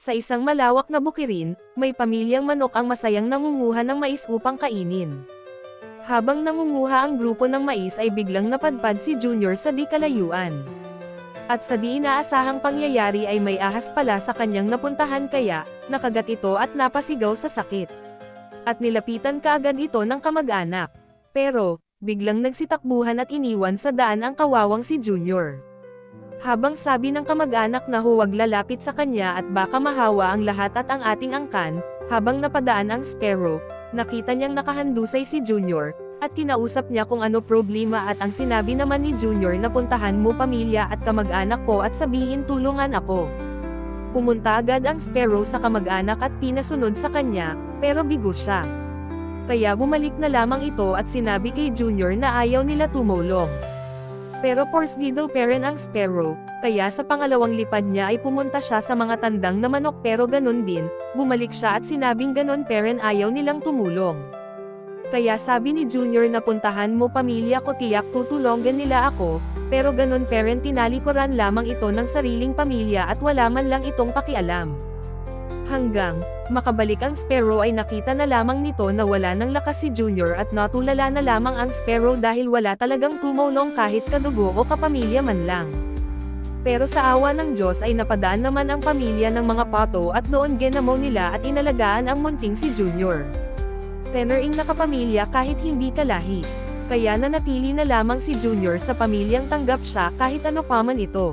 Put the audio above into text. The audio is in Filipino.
Sa isang malawak na bukirin, may pamilyang manok ang masayang nangunguha ng mais upang kainin. Habang nangunguha ang grupo ng mais ay biglang napadpad si Junior sa di kalayuan. At sa di inaasahang pangyayari ay may ahas pala sa kanyang napuntahan kaya, nakagat ito at napasigaw sa sakit. At nilapitan kaagad ito ng kamag-anak. Pero, biglang nagsitakbuhan at iniwan sa daan ang kawawang si Junior. Habang sabi ng kamag-anak na huwag lalapit sa kanya at baka mahawa ang lahat at ang ating angkan, habang napadaan ang Sparrow, nakita niyang nakahandusay si Junior, at kinausap niya kung ano problema at ang sinabi naman ni Junior na puntahan mo pamilya at kamag-anak ko at sabihin tulungan ako. Pumunta agad ang Sparrow sa kamag-anak at pinasunod sa kanya, pero bigo siya. Kaya bumalik na lamang ito at sinabi kay Junior na ayaw nila tumulong. Pero porsigido pa rin ang Sparrow, kaya sa pangalawang lipad niya ay pumunta siya sa mga tandang na manok pero ganun din, bumalik siya at sinabing ganun pa rin ayaw nilang tumulong. Kaya sabi ni Junior na puntahan mo pamilya ko tiyak tutulungan nila ako, pero ganun pa rin tinalikuran lamang ito ng sariling pamilya at wala man lang itong pakialam. Hanggang, makabalik ang Sparrow ay nakita na lamang nito na wala ng lakas si Junior at natulala na lamang ang Sparrow dahil wala talagang tumulong kahit kadugo o kapamilya man lang. Pero sa awa ng Diyos ay napadaan naman ang pamilya ng mga pato at doon ginamo nila at inalagaan ang munting si Junior. Tenering nakapamilya kahit hindi kalahi. Kaya nanatili na lamang si Junior sa pamilyang tanggap siya kahit ano pa man ito.